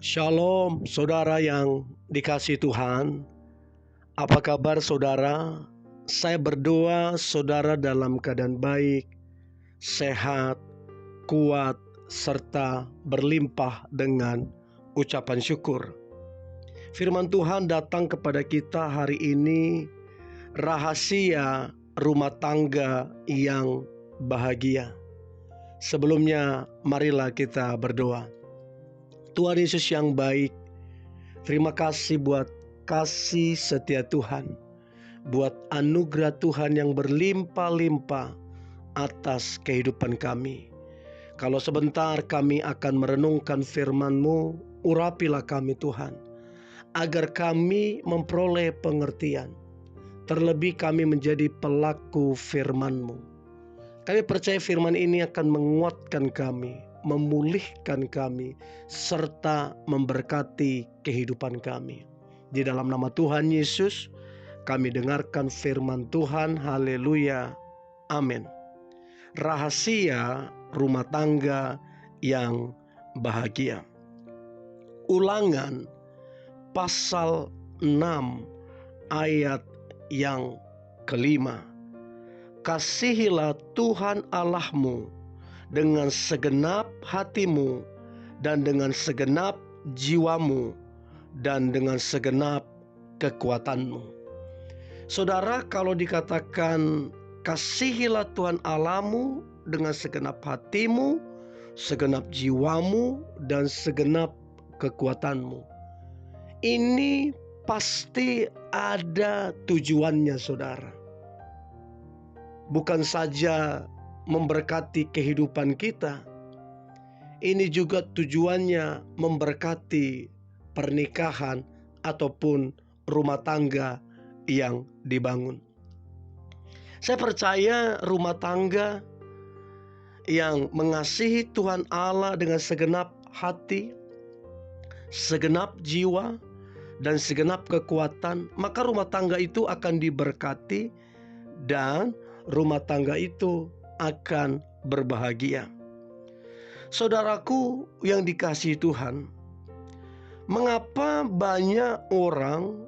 Shalom, saudara yang dikasihi Tuhan. Apa kabar saudara? Saya berdoa saudara dalam keadaan baik, sehat, kuat, serta berlimpah dengan ucapan syukur. Firman Tuhan datang kepada kita hari ini, rahasia rumah tangga yang bahagia. Sebelumnya, marilah kita berdoa. Tuhan Yesus yang baik, terima kasih buat kasih setia Tuhan, buat anugerah Tuhan yang berlimpah-limpah atas kehidupan kami. Kalau sebentar kami akan merenungkan firman-Mu, urapilah kami Tuhan, agar kami memperoleh pengertian. Terlebih kami menjadi pelaku firman-Mu. Kami percaya firman ini akan menguatkan kami, memulihkan kami, serta memberkati kehidupan kami. Di dalam nama Tuhan Yesus, kami dengarkan firman Tuhan. Haleluya. Amin. Rahasia rumah tangga yang bahagia. Ulangan pasal 6 ayat yang kelima. Kasihilah Tuhan Allahmu dengan segenap hatimu dan dengan segenap jiwamu dan dengan segenap kekuatanmu. Saudara, kalau dikatakan kasihilah Tuhan Allahmu dengan segenap hatimu, segenap jiwamu dan segenap kekuatanmu, ini pasti ada tujuannya saudara. Bukan saja memberkati kehidupan kita, ini juga tujuannya memberkati pernikahan ataupun rumah tangga yang dibangun. Saya percaya rumah tangga yang mengasihi Tuhan Allah dengan segenap hati, segenap jiwa, dan segenap kekuatan, maka rumah tangga itu akan diberkati dan rumah tangga itu akan berbahagia. Saudaraku yang dikasihi Tuhan, mengapa banyak orang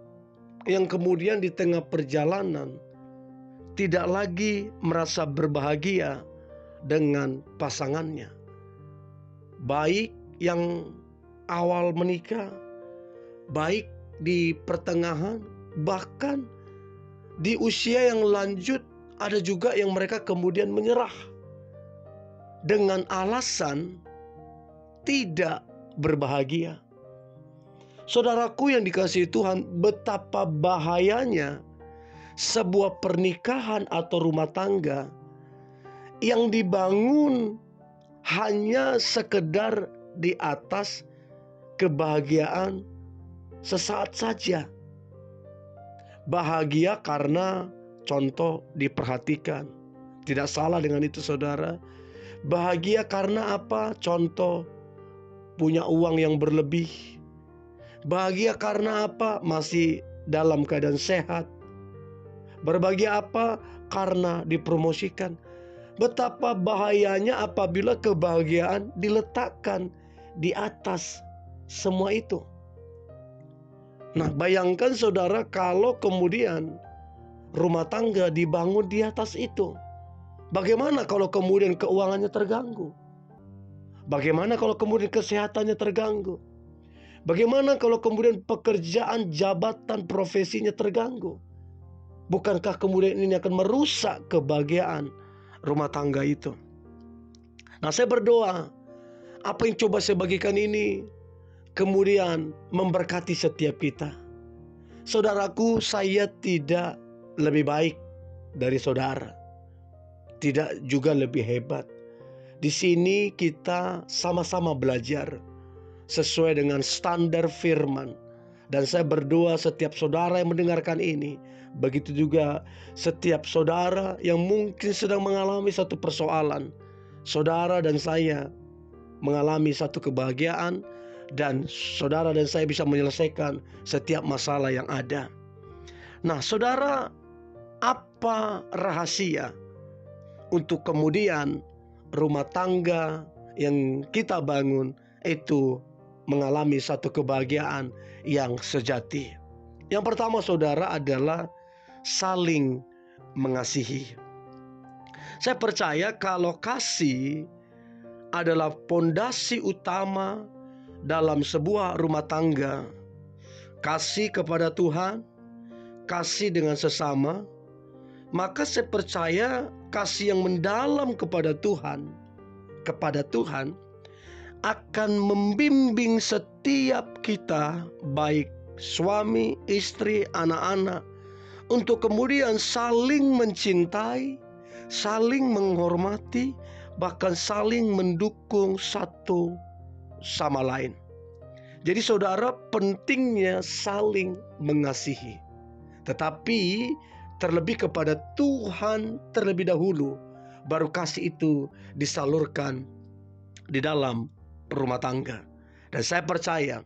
yang kemudian di tengah perjalanan tidak lagi merasa berbahagia dengan pasangannya? Baik yang awal menikah, baik di pertengahan, bahkan di usia yang lanjut, ada juga yang mereka kemudian menyerah dengan alasan tidak berbahagia. Saudaraku yang dikasihi Tuhan, betapa bahayanya sebuah pernikahan atau rumah tangga yang dibangun hanya sekedar di atas kebahagiaan sesaat saja. Bahagia karena contoh diperhatikan. Tidak salah dengan itu saudara. Bahagia karena apa? Contoh punya uang yang berlebih. Bahagia karena apa? Masih dalam keadaan sehat. Berbahagia apa? Karena dipromosikan. Betapa bahayanya apabila kebahagiaan diletakkan di atas semua itu. Nah, bayangkan saudara kalau kemudian rumah tangga dibangun di atas itu. Bagaimana kalau kemudian keuangannya terganggu? Bagaimana kalau kemudian kesehatannya terganggu? Bagaimana kalau kemudian pekerjaan, jabatan, profesinya terganggu? Bukankah kemudian ini akan merusak kebahagiaan rumah tangga itu? Nah, saya berdoa, apa yang coba saya bagikan ini kemudian memberkati setiap kita. Saudaraku, saya tidak lebih baik dari saudara, tidak juga lebih hebat. Di sini kita sama-sama belajar sesuai dengan standar firman. Dan saya berdoa setiap saudara yang mendengarkan ini, begitu juga setiap saudara yang mungkin sedang mengalami satu persoalan, saudara dan saya mengalami satu kebahagiaan, dan saudara dan saya bisa menyelesaikan setiap masalah yang ada. Nah saudara, apa rahasia untuk kemudian rumah tangga yang kita bangun itu mengalami satu kebahagiaan yang sejati. Yang pertama saudara adalah saling mengasihi. Saya percaya kalau kasih adalah pondasi utama dalam sebuah rumah tangga. Kasih kepada Tuhan, kasih dengan sesama, maka saya percaya kasih yang mendalam kepada Tuhan akan membimbing setiap kita, baik suami, istri, anak-anak, untuk kemudian saling mencintai, saling menghormati, bahkan saling mendukung satu sama lain. Jadi saudara, pentingnya saling mengasihi. Tetapi terlebih kepada Tuhan terlebih dahulu, baru kasih itu disalurkan di dalam rumah tangga. Dan saya percaya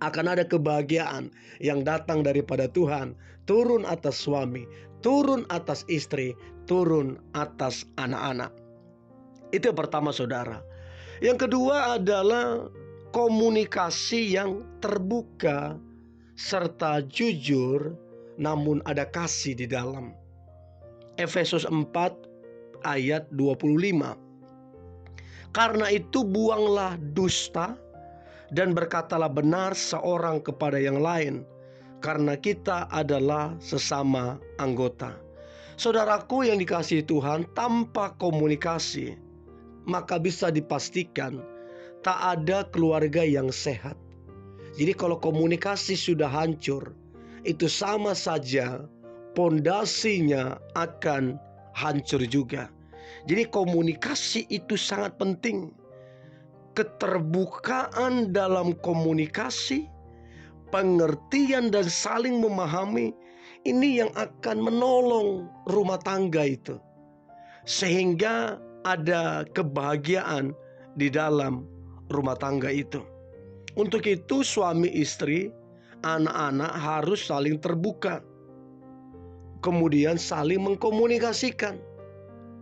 akan ada kebahagiaan yang datang daripada Tuhan, turun atas suami, turun atas istri, turun atas anak-anak. Itu yang pertama saudara. Yang kedua adalah komunikasi yang terbuka serta jujur, namun ada kasih di dalam. Efesus 4 ayat 25. Karena itu buanglah dusta dan berkatalah benar seorang kepada yang lain, karena kita adalah sesama anggota. Saudaraku yang dikasihi Tuhan, tanpa komunikasi maka bisa dipastikan tak ada keluarga yang sehat. Jadi kalau komunikasi sudah hancur, itu sama saja pondasinya akan hancur juga. Jadi komunikasi itu sangat penting. Keterbukaan dalam komunikasi, pengertian dan saling memahami, ini yang akan menolong rumah tangga itu, sehingga ada kebahagiaan di dalam rumah tangga itu. Untuk itu suami istri, anak-anak harus saling terbuka, kemudian saling mengkomunikasikan.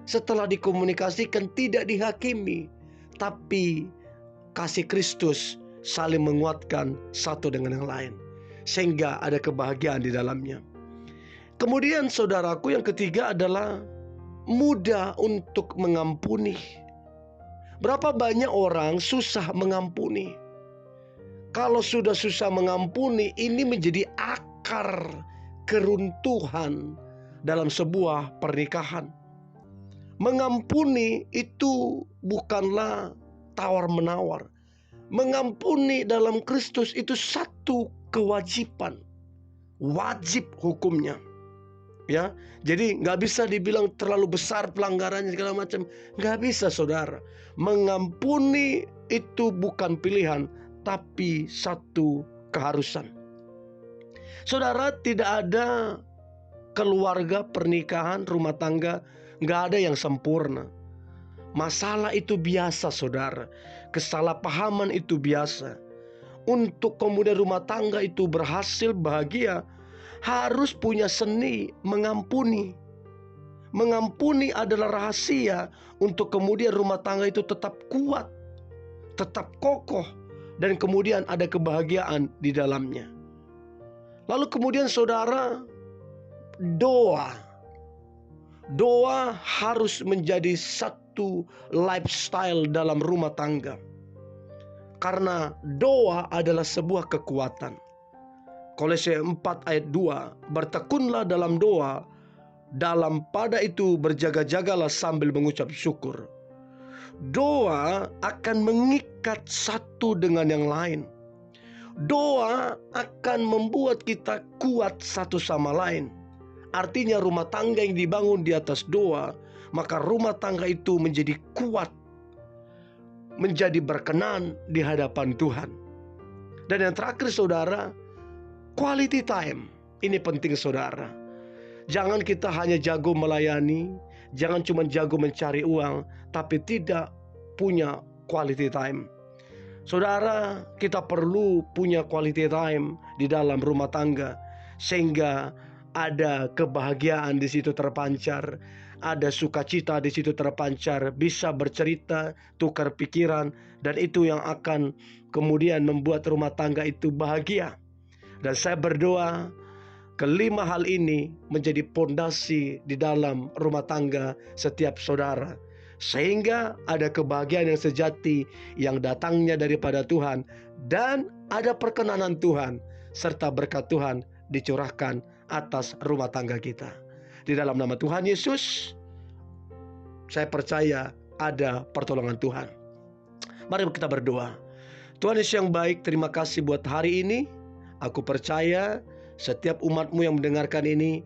Setelah dikomunikasikan, tidak dihakimi, tapi kasih Kristus saling menguatkan satu dengan yang lain, sehingga ada kebahagiaan di dalamnya. Kemudian saudaraku, yang ketiga adalah mudah untuk mengampuni. Berapa banyak orang susah mengampuni? Kalau sudah susah mengampuni, ini menjadi akar keruntuhan dalam sebuah pernikahan. Mengampuni itu bukanlah tawar-menawar. Mengampuni dalam Kristus itu satu kewajiban, wajib hukumnya. Ya, jadi nggak bisa dibilang terlalu besar pelanggarannya segala macam. Nggak bisa saudara. Mengampuni itu bukan pilihan, tapi satu keharusan. Saudara, tidak ada keluarga, pernikahan, rumah tangga, nggak ada yang sempurna. Masalah itu biasa saudara. Kesalahpahaman itu biasa. Untuk kemudian rumah tangga itu berhasil bahagia, harus punya seni mengampuni. Mengampuni adalah rahasia untuk kemudian rumah tangga itu tetap kuat, tetap kokoh, dan kemudian ada kebahagiaan di dalamnya. Lalu kemudian saudara, doa harus menjadi satu lifestyle dalam rumah tangga. Karena doa adalah sebuah kekuatan. Kolose 4 ayat 2, bertekunlah dalam doa, dalam pada itu berjaga-jagalah sambil mengucap syukur. Doa akan mengikat satu dengan yang lain. Doa akan membuat kita kuat satu sama lain. Artinya rumah tangga yang dibangun di atas doa, maka rumah tangga itu menjadi kuat, menjadi berkenan di hadapan Tuhan. Dan yang terakhir saudara, quality time. Ini penting saudara. Jangan kita hanya jago melayani, jangan cuma jago mencari uang, tapi tidak punya quality time. Saudara, kita perlu punya quality time di dalam rumah tangga, sehingga ada kebahagiaan di situ terpancar, ada sukacita di situ terpancar, bisa bercerita, tukar pikiran, dan itu yang akan kemudian membuat rumah tangga itu bahagia. Dan saya berdoa kelima hal ini menjadi pondasi di dalam rumah tangga setiap saudara, sehingga ada kebahagiaan yang sejati yang datangnya daripada Tuhan, dan ada perkenanan Tuhan serta berkat Tuhan dicurahkan atas rumah tangga kita. Di dalam nama Tuhan Yesus, saya percaya ada pertolongan Tuhan. Mari kita berdoa. Tuhan Yesus yang baik, terima kasih buat hari ini. Aku percaya setiap umat-Mu yang mendengarkan ini,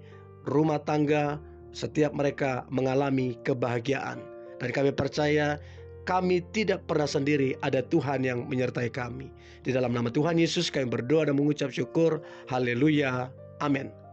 rumah tangga setiap mereka mengalami kebahagiaan. Dan kami percaya kami tidak pernah sendiri, ada Tuhan yang menyertai kami. Di dalam nama Tuhan Yesus kami berdoa dan mengucap syukur. Haleluya. Amin.